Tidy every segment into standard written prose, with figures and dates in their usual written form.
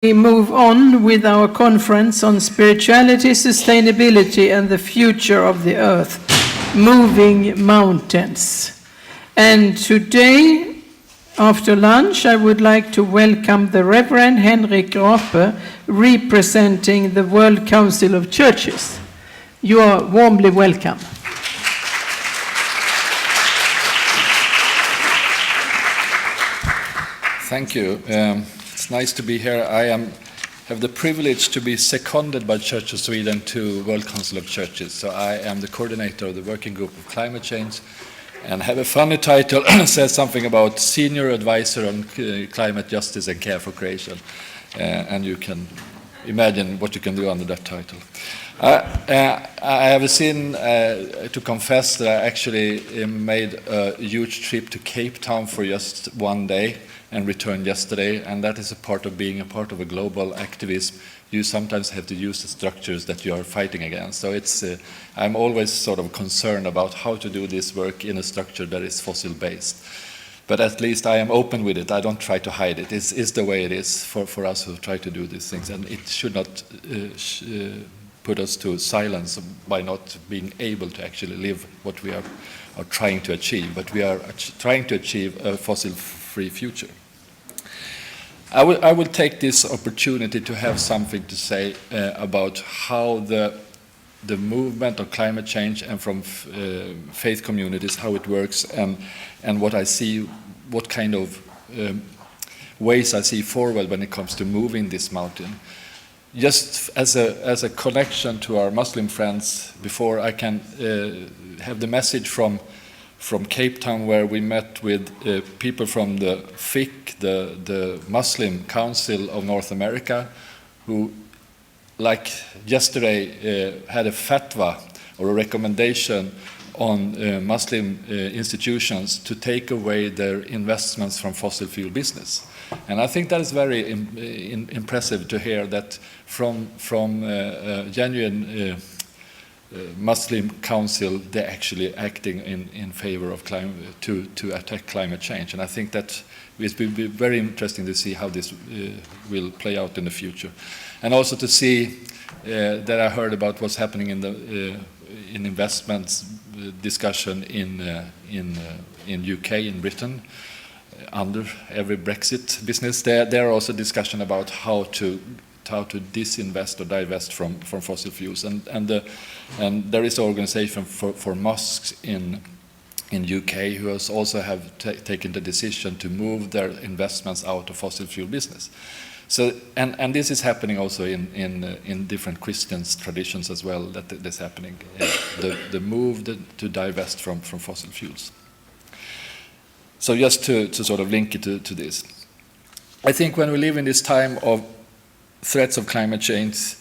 We move on with our conference on spirituality, sustainability, and the future of the earth, moving mountains. And today, after lunch, I would like to welcome the Revd Henrik Grape, representing the World Council of Churches. You are warmly welcome. Thank you. It's nice to be here. I have the privilege to be seconded by Church of Sweden to World Council of Churches. So I am the coordinator of the working group of climate change and have a funny title, says something about Senior Advisor on Climate Justice and Care for Creation. And you can imagine what you can do under that title. I have a sin to confess that I actually made a huge trip to Cape Town for just one day and returned yesterday, and that is a part of being a part of a global activism. You sometimes have to use the structures that you are fighting against. So I'm always sort of concerned about how to do this work in a structure that is fossil-based. But at least I am open with it. I don't try to hide it. It's the way it is for us who try to do these things, and it should not put us to silence by not being able to actually live what we are trying to achieve. But we are trying to achieve a fossil-free future. I will take this opportunity to have something to say about how the movement of climate change and from faith communities, how it works, and what I see, what kind of ways I see forward when it comes to moving this mountain. Just as a connection to our Muslim friends, before I can have the message from Cape Town, where we met with people from the FIC, the Muslim Council of North America, who, like yesterday, had a fatwa or a recommendation on Muslim institutions to take away their investments from fossil fuel business. And I think that is very impressive to hear that from genuine Muslim Council, they're actually acting in favor of climate, to attack climate change. And I think that it will be very interesting to see how this will play out in the future. And also to see that I heard about what's happening in investments discussion in UK, in Britain, under every Brexit business. There are also discussion about how to disinvest or divest from fossil fuels, and there is an organization for mosques in UK who has also have taken the decision to move their investments out of fossil fuel business. So and this is happening also in different Christian traditions as well, that this is happening, the move to divest from fossil fuels. So just to sort of link it to this, I think when we live in this time of threats of climate change,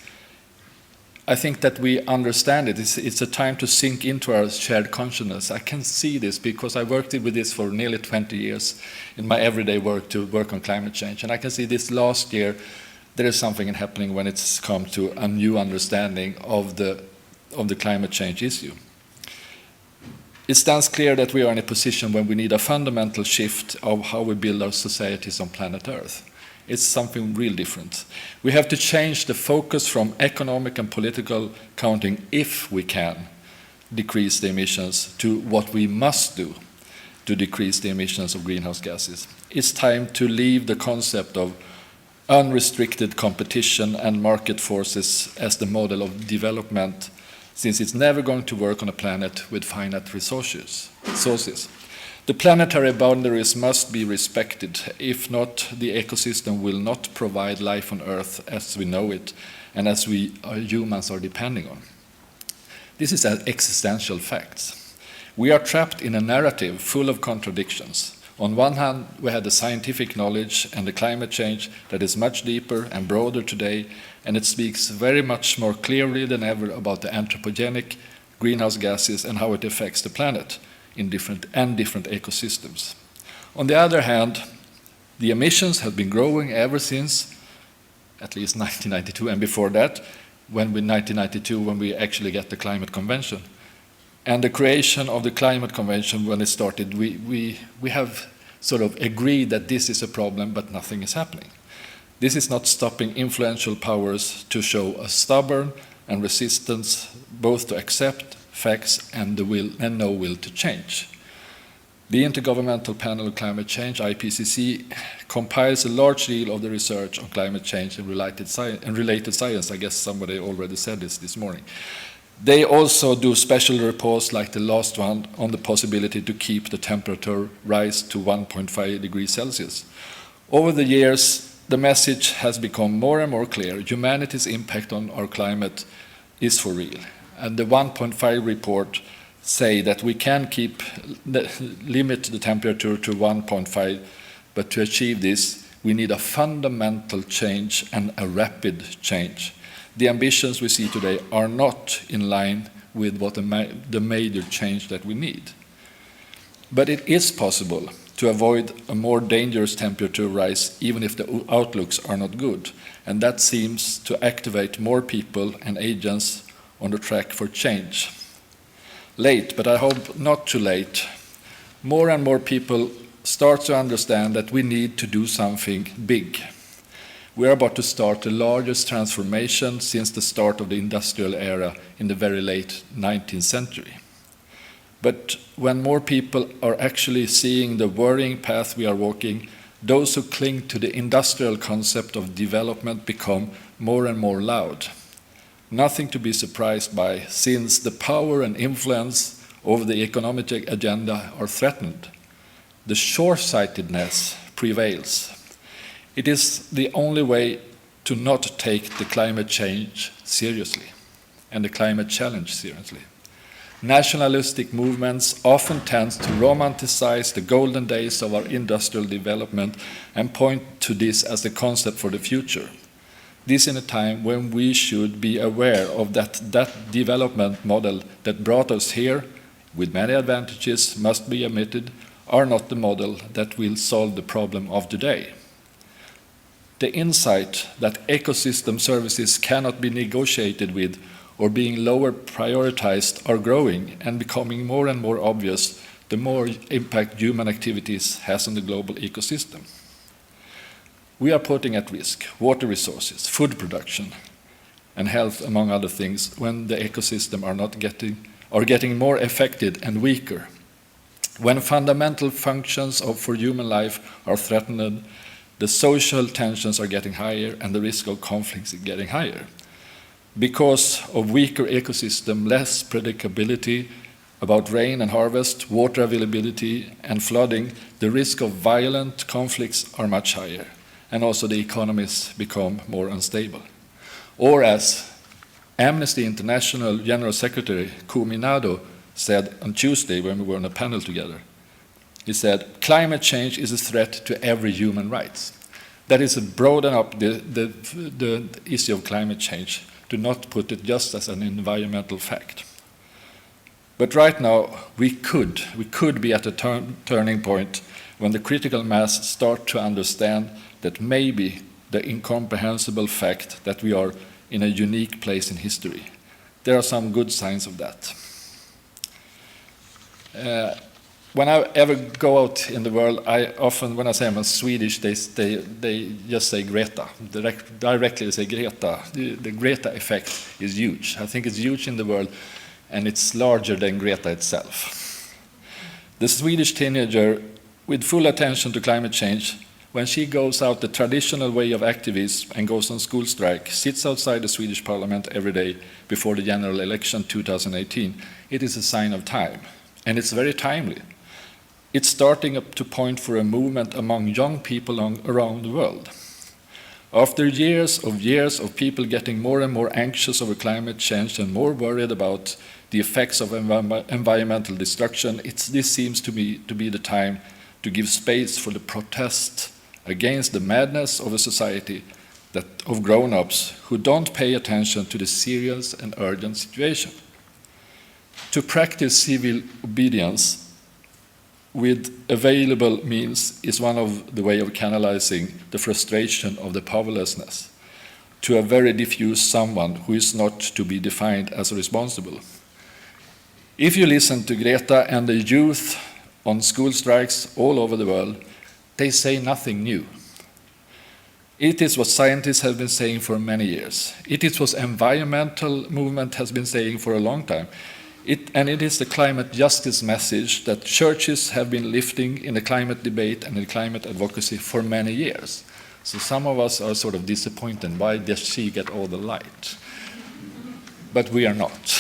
I think that we understand it. It's a time to sink into our shared consciousness. I can see this because I worked with this for nearly 20 years in my everyday work to work on climate change. And I can see this last year, there is something happening when it's come to a new understanding of the climate change issue. It stands clear that we are in a position when we need a fundamental shift of how we build our societies on planet Earth. It's something real different. We have to change the focus from economic and political counting if we can decrease the emissions to what we must do to decrease the emissions of greenhouse gases. It's time to leave the concept of unrestricted competition and market forces as the model of development, since it's never going to work on a planet with finite resources. The planetary boundaries must be respected. If not, the ecosystem will not provide life on Earth as we know it and as we humans are depending on. This is an existential fact. We are trapped in a narrative full of contradictions. On one hand, we have the scientific knowledge and the climate change that is much deeper and broader today, and it speaks very much more clearly than ever about the anthropogenic greenhouse gases and how it affects the planet in different ecosystems. On the other hand, the emissions have been growing ever since at least 1992, and before that, when we actually get the climate convention. And the creation of the climate convention, when it started, we have sort of agreed that this is a problem, but nothing is happening. This is not stopping influential powers to show a stubborn and resistance both to accept facts and no will to change. The Intergovernmental Panel on Climate Change, IPCC, compiles a large deal of the research on climate change and related science. I guess somebody already said this morning. They also do special reports like the last one on the possibility to keep the temperature rise to 1.5 degrees Celsius. Over the years, the message has become more and more clear. Humanity's impact on our climate is for real. And the 1.5 report say that we can limit the temperature to 1.5, but to achieve this, we need a fundamental change and a rapid change. The ambitions we see today are not in line with what the major change that we need. But it is possible to avoid a more dangerous temperature rise even if the outlooks are not good, and that seems to activate more people and agents on the track for change. Late, but I hope not too late, more and more people start to understand that we need to do something big. We are about to start the largest transformation since the start of the industrial era in the very late 19th century. But when more people are actually seeing the worrying path we are walking, those who cling to the industrial concept of development become more and more loud. Nothing to be surprised by, since the power and influence over the economic agenda are threatened. The short-sightedness prevails. It is the only way to not take the climate change seriously and the climate challenge seriously. Nationalistic movements often tend to romanticize the golden days of our industrial development and point to this as the concept for the future. This in a time when we should be aware of that development model that brought us here, with many advantages, must be admitted, are not the model that will solve the problem of today. The insight that ecosystem services cannot be negotiated with or being lower prioritized are growing and becoming more and more obvious the more impact human activities has on the global ecosystem. We are putting at risk water resources, food production, and health, among other things, when the ecosystem are getting more affected and weaker. When fundamental functions for human life are threatened, the social tensions are getting higher and the risk of conflicts is getting higher. Because of weaker ecosystem, less predictability about rain and harvest, water availability, and flooding, the risk of violent conflicts are much higher. And also the economies become more unstable. Or as Amnesty International General Secretary Kuminado said on Tuesday when we were on a panel together, he said, climate change is a threat to every human rights. That is to broaden up the issue of climate change, to not put it just as an environmental fact. But right now, we could be at a turning point when the critical mass start to understand that maybe the incomprehensible fact that we are in a unique place in history. There are some good signs of that. When I ever go out in the world, I often, when I say I'm Swedish, they just say Greta. Directly they say Greta. The Greta effect is huge. I think it's huge in the world, and it's larger than Greta itself. The Swedish teenager, with full attention to climate change, when she goes out the traditional way of activism and goes on school strike, sits outside the Swedish parliament every day before the general election 2018, it is a sign of time. And it's very timely. It's starting up to point for a movement among young people around the world. After years of people getting more and more anxious over climate change and more worried about the effects of environmental destruction, this seems to be the time to give space for the protest against the madness of a society of grown-ups who don't pay attention to the serious and urgent situation. To practice civil obedience with available means is one of the way of canalizing the frustration of the powerlessness to a very diffuse someone who is not to be defined as responsible. If you listen to Greta and the youth on school strikes all over the world, they say nothing new. It is what scientists have been saying for many years. It is what environmental movement has been saying for a long time. And it is the climate justice message that churches have been lifting in the climate debate and in climate advocacy for many years. So some of us are sort of disappointed. Why does she get all the light? But we are not.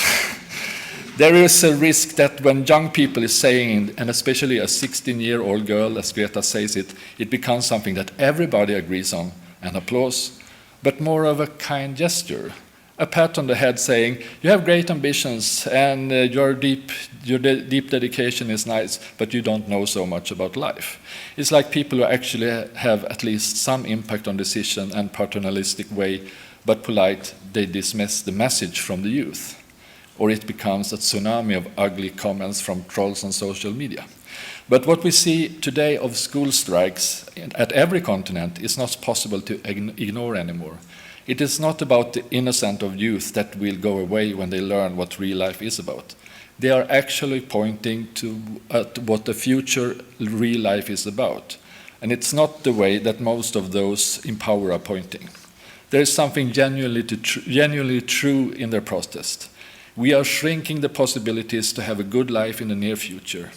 There is a risk that when young people is saying, and especially a 16-year-old girl, as Greta says it, it becomes something that everybody agrees on and applauds, but more of a kind gesture. A pat on the head saying, you have great ambitions and your deep dedication is nice, but you don't know so much about life. It's like people who actually have at least some impact on decision and paternalistic way, but polite, they dismiss the message from the youth. Or it becomes a tsunami of ugly comments from trolls on social media. But what we see today of school strikes at every continent is not possible to ignore anymore. It is not about the innocence of youth that will go away when they learn what real life is about. They are actually pointing to what the future real life is about. And it's not the way that most of those in power are pointing. There is something genuinely true in their protest. We are shrinking the possibilities to have a good life in the near future.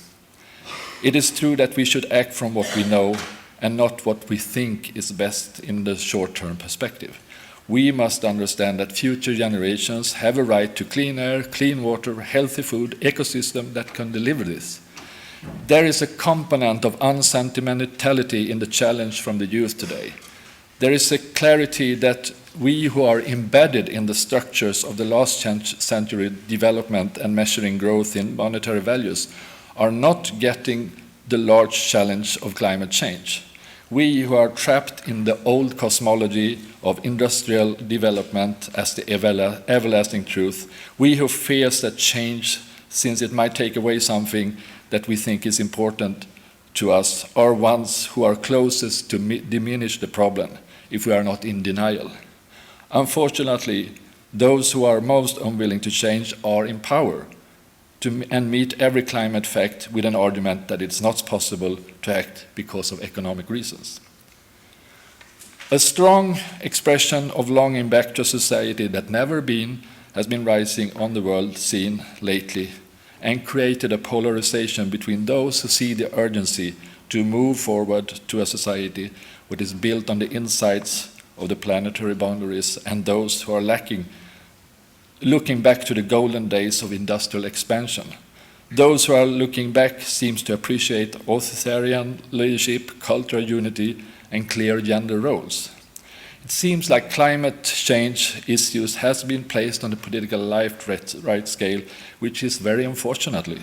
It is true that we should act from what we know and not what we think is best in the short-term perspective. We must understand that future generations have a right to clean air, clean water, healthy food, ecosystem that can deliver this. There is a component of unsentimentality in the challenge from the youth today. There is a clarity that we who are embedded in the structures of the last century development and measuring growth in monetary values are not getting the large challenge of climate change. We who are trapped in the old cosmology of industrial development as the everlasting truth, we who fears that change, since it might take away something that we think is important to us, are ones who are closest to diminish the problem if we are not in denial. Unfortunately, those who are most unwilling to change are in power and meet every climate fact with an argument that it's not possible to act because of economic reasons. A strong expression of longing back to a society that never been has been rising on the world scene lately and created a polarization between those who see the urgency to move forward to a society that is built on the insights of the planetary boundaries and those who are looking back to the golden days of industrial expansion. Those who are looking back seems to appreciate authoritarian leadership, cultural unity, and clear gender roles. It seems like climate change issues has been placed on the political life right scale, which is very unfortunately.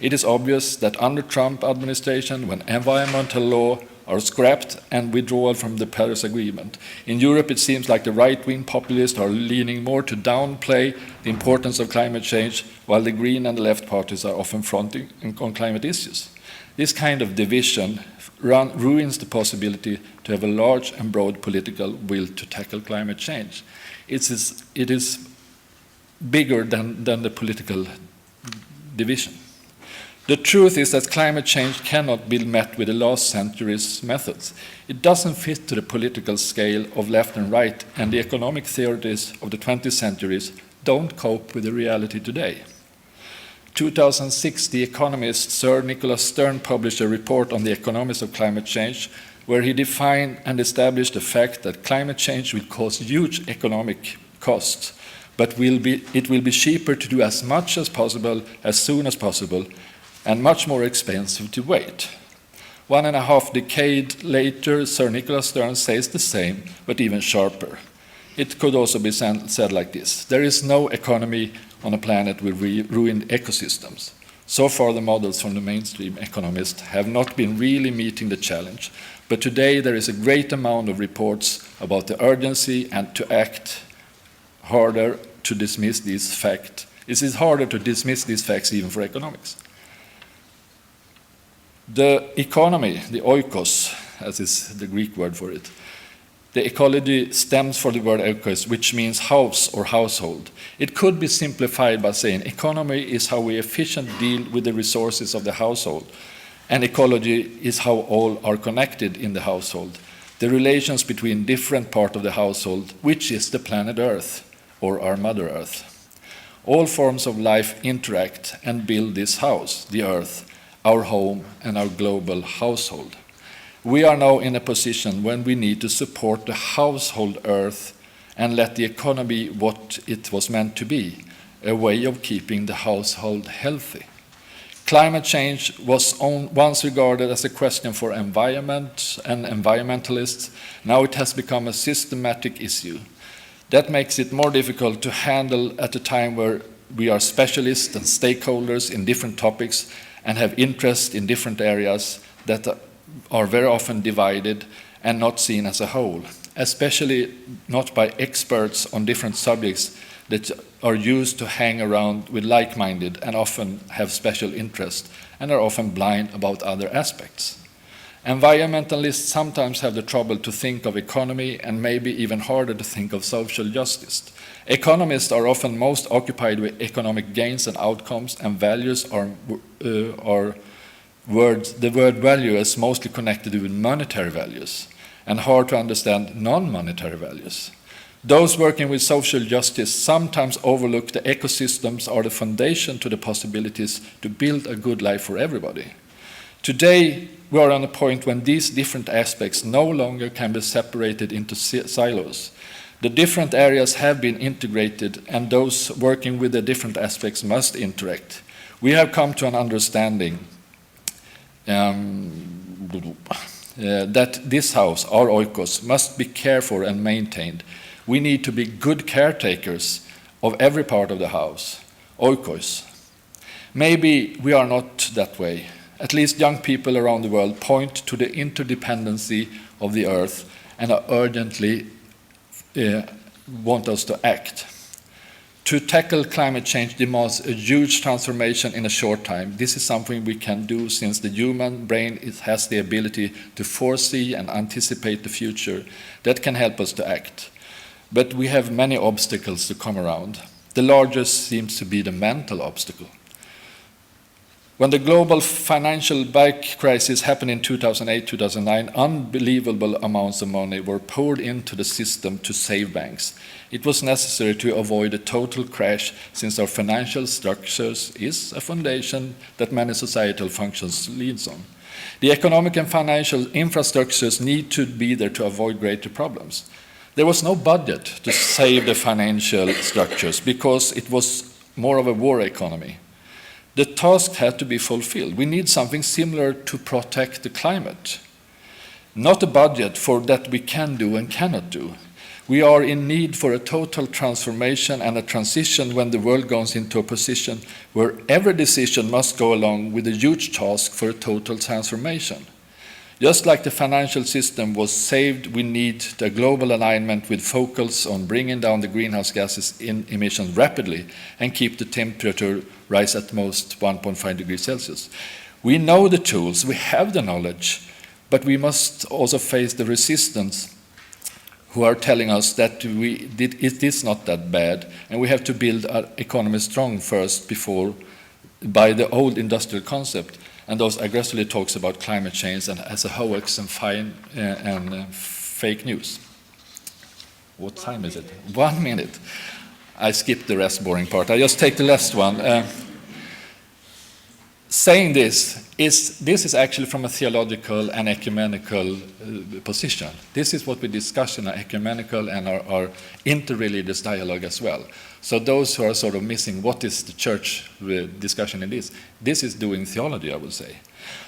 It is obvious that under Trump administration, when environmental law are scrapped and withdrawal from the Paris Agreement. In Europe, it seems like the right-wing populists are leaning more to downplay the importance of climate change, while the Green and the left parties are often fronting on climate issues. This kind of division ruins the possibility to have a large and broad political will to tackle climate change. It is bigger than the political division. The truth is that climate change cannot be met with the last century's methods. It doesn't fit to the political scale of left and right, and the economic theories of the 20th centuries don't cope with the reality today. 2006, the economist Sir Nicholas Stern published a report on the economics of climate change, where he defined and established the fact that climate change will cause huge economic costs, but it will be cheaper to do as much as possible, as soon as possible, and much more expensive to wait. 1.5 decades later, Sir Nicholas Stern says the same, but even sharper. It could also be said like this: there is no economy on a planet with ruined ecosystems. So far, the models from the mainstream economists have not been really meeting the challenge, but today there is a great amount of reports about the urgency and to act harder to dismiss these facts. It is harder to dismiss these facts even for economics. The economy, the oikos, as is the Greek word for it, the ecology stems from the word oikos, which means house or household. It could be simplified by saying economy is how we efficiently deal with the resources of the household, and ecology is how all are connected in the household. the relations between different parts of the household, which is the planet Earth, or our Mother Earth. All forms of life interact and build this house, the Earth, our home and our global household. We are now in a position when we need to support the household Earth and let the economy what it was meant to be, a way of keeping the household healthy. Climate change was once regarded as a question for environment and environmentalists. Now it has become a systematic issue. That makes it more difficult to handle at a time where we are specialists and stakeholders in different topics and have interest in different areas that are very often divided and not seen as a whole, especially not by experts on different subjects that are used to hang around with like-minded and often have special interest and are often blind about other aspects. Environmentalists sometimes have the trouble to think of economy and maybe even harder to think of social justice. Economists are often most occupied with economic gains and outcomes, and values are words. The word value is mostly connected with monetary values and hard to understand non-monetary values. Those working with social justice sometimes overlook the ecosystems are the foundation to the possibilities to build a good life for everybody. Today, we are on a point when these different aspects no longer can be separated into silos. The different areas have been integrated, and those working with the different aspects must interact. We have come to an understanding that this house, our oikos, must be cared for and maintained. We need to be good caretakers of every part of the house, oikos. Maybe we are not that way. At least young people around the world point to the interdependency of the earth and are urgently want us to act. To tackle climate change demands a huge transformation in a short time. This is something we can do since the human brain has the ability to foresee and anticipate the future. That can help us to act. But we have many obstacles to come around. The largest seems to be the mental obstacle. When the global financial bank crisis happened in 2008-2009, unbelievable amounts of money were poured into the system to save banks. It was necessary to avoid a total crash, since our financial structures is a foundation that many societal functions leans on. The economic and financial infrastructures need to be there to avoid greater problems. There was no budget to save the financial structures because it was more of a war economy. The task had to be fulfilled. We need something similar to protect the climate. Not a budget for that we can do and cannot do. We are in need for a total transformation and a transition when the world goes into a position where every decision must go along with a huge task for a total transformation. Just like the financial system was saved, we need a global alignment with focus on bringing down the greenhouse gases emissions rapidly and keep the temperature rise at most 1.5 degrees Celsius. We know the tools, we have the knowledge, but we must also face the resistance who are telling us that it is not that bad, and we have to build our economy strong first by the old industrial concept. And those aggressively talks about climate change and as a hoax and fake news. What time is it? 1 minute. I skipped the rest boring part. I just take the last one. Saying this is actually from a theological and ecumenical position. This is what we discuss in our ecumenical and our interreligious dialogue as well. So those who are sort of missing what is the church discussion in this is doing theology, I would say.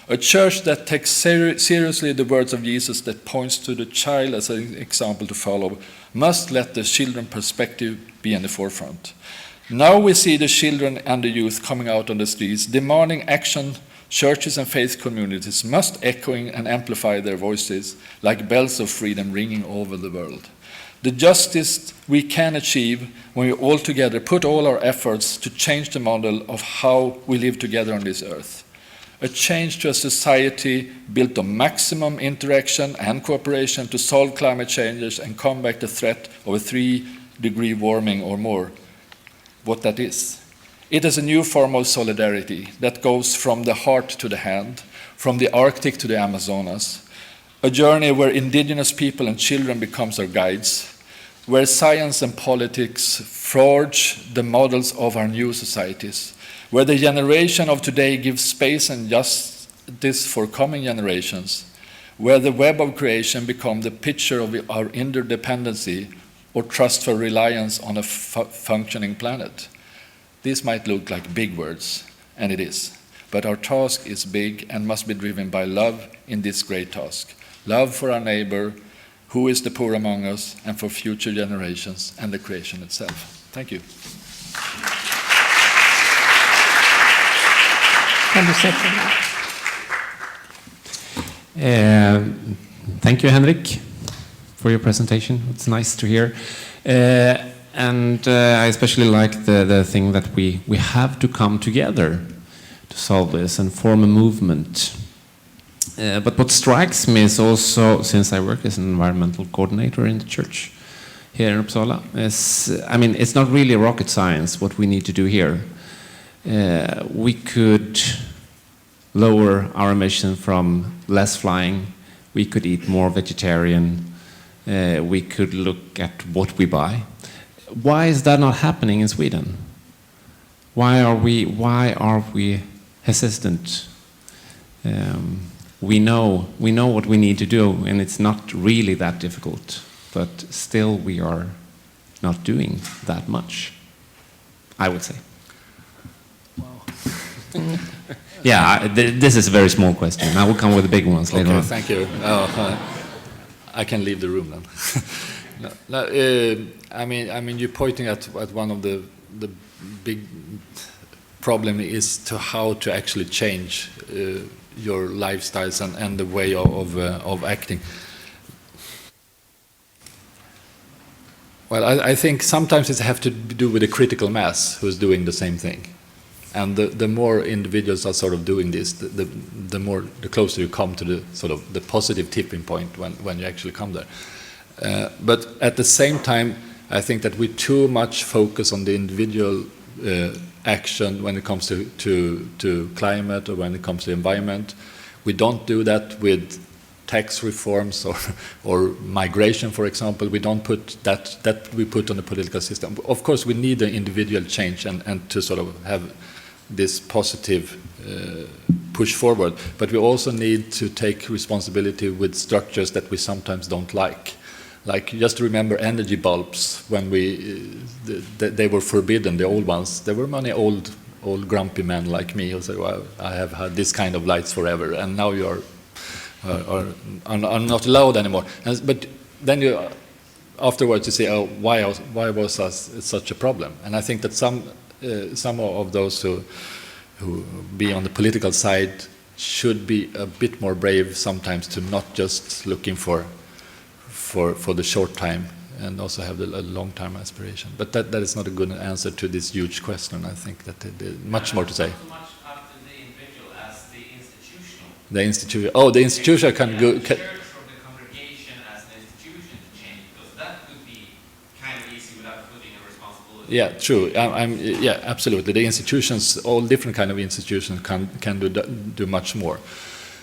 A church that takes seriously the words of Jesus that points to the child as an example to follow must let the children perspective be in the forefront. Now we see the children and the youth coming out on the streets, demanding action. Churches and faith communities must echoing and amplify their voices like bells of freedom ringing over the world. The justice we can achieve when we all together put all our efforts to change the model of how we live together on this earth. A change to a society built on maximum interaction and cooperation to solve climate changes and combat the threat of a 3-degree warming or more. What that is. It is a new form of solidarity that goes from the heart to the hand, from the Arctic to the Amazonas. a journey where indigenous people and children becomes our guides, where science and politics forge the models of our new societies, where the generation of today gives space and justice for coming generations, where the web of creation becomes the picture of our interdependency or trustful reliance on a functioning planet. These might look like big words, and it is, but our task is big and must be driven by love in this great task. Love for our neighbor, who is the poor among us, and for future generations and the creation itself. Thank you. Kan du sätta dig? Thank you, Henrik, for your presentation. It's nice to hear. And I especially like the thing that we have to come together to solve this and form a movement. But what strikes me is also, since I work as an environmental coordinator in the church here in Uppsala, it's not really rocket science what we need to do here. We could lower our emission from less flying, we could eat more vegetarian, we could look at what we buy. Why is that not happening in Sweden? Why are we hesitant? We know what we need to do, and it's not really that difficult, but still we are not doing that much, I would say. Wow. Yeah, this is a very small question. I will come with the big ones later on. Thank you. I can leave the room then. I mean, you're pointing at one of the big problem is to how to actually change your lifestyles and the way of acting. Well, I think sometimes it has to do with a critical mass who's doing the same thing. And the more individuals are sort of doing this, the closer you come to the sort of the positive tipping point when you actually come there. But at the same time, I think that we too much focus on the individual action when it comes to climate or when it comes to environment. We don't do that with tax reforms or migration, for example. We don't put that we put on the political system. Of course, we need an individual change and to sort of have this positive push forward, but we also need to take responsibility with structures that we sometimes don't like. Like, just remember energy bulbs when they were forbidden, the old ones. There were many old grumpy men like me who said, well, I have had this kind of lights forever, and now you are not allowed anymore. But then you afterwards you say, oh, why was it such a problem? And I think that some of those who be on the political side should be a bit more brave sometimes to not just looking for the short time and also have a long-term aspiration. But that is not a good answer to this huge question. I think that there's much more to say. Not so much after the individual as the institutional. The institution. Oh, the institution can go. The church or the congregation as an institution to change, because that could be kind of easy without putting a responsibility. Yeah, true. Yeah, absolutely. The institutions, all different kind of institutions, can do much more.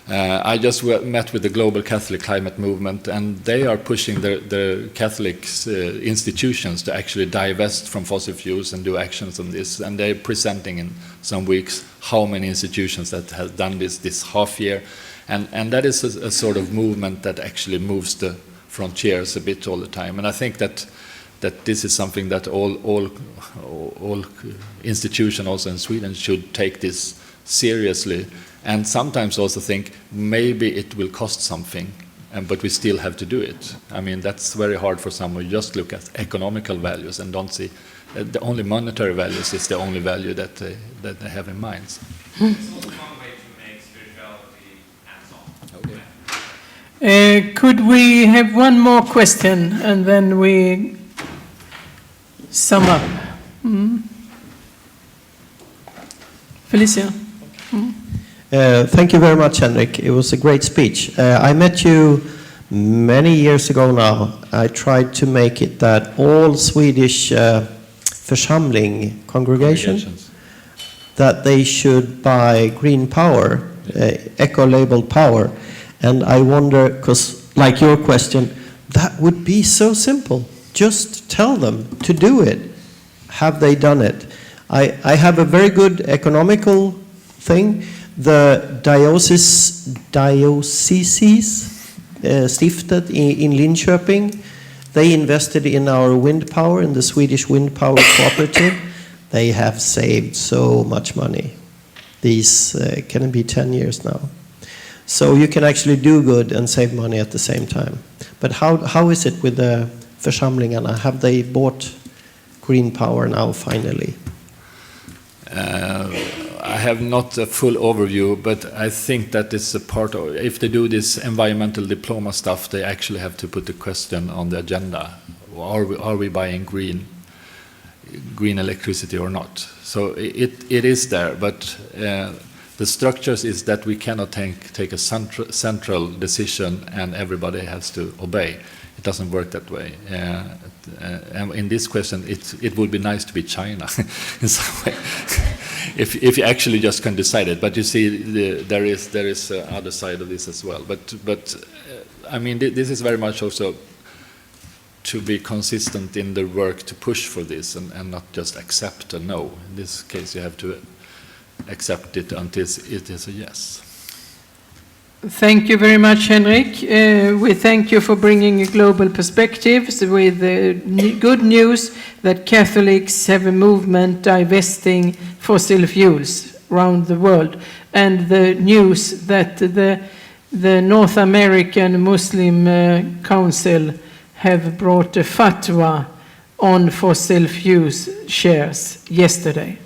I just met with the Global Catholic Climate Movement, and they are pushing the Catholic institutions to actually divest from fossil fuels and do actions on this. And they're presenting in some weeks how many institutions that have done this half year. And that is a sort of movement that actually moves the frontiers a bit all the time. And I think that this is something that all institutions also in Sweden should take this seriously, and sometimes also think maybe it will cost something, but we still have to do it. I mean, that's very hard for someone who just look at economical values and don't see the only monetary values is the only value that they have in mind. It's also one way to make spirituality hands-on. Okay. Could we have one more question and then we sum up? Felicia? Thank you very much, Henrik. It was a great speech. I met you many years ago now. I tried to make it that all Swedish församling congregations that they should buy green power, eco-labeled power. And I wonder, because like your question, that would be so simple. Just tell them to do it. Have they done it? I have a very good economical thing. The dioceses stiftet in Linköping, they invested in our wind power, in the Swedish wind power cooperative. They have saved so much money. These can be 10 years now. So you can actually do good and save money at the same time. But how is it with the församlingarna? Have they bought green power now finally? I have not a full overview, but I think that it's a part of, if they do this environmental diploma stuff, they actually have to put the question on the agenda. Are we buying green electricity or not? So it is there, but the structures is that we cannot take a central decision and everybody has to obey. It doesn't work that way. And in this question, it would be nice to be China in some way, if you actually just can decide it. But you see, there is other side of this as well. But I mean, this is very much also to be consistent in the work to push for this and not just accept a no. In this case, you have to accept it until it is a yes. Thank you very much, Henrik. We thank you for bringing a global perspective with good news that Catholics have a movement divesting fossil fuels around the world, and the news that the North American Muslim Council have brought a fatwa on fossil fuels shares yesterday.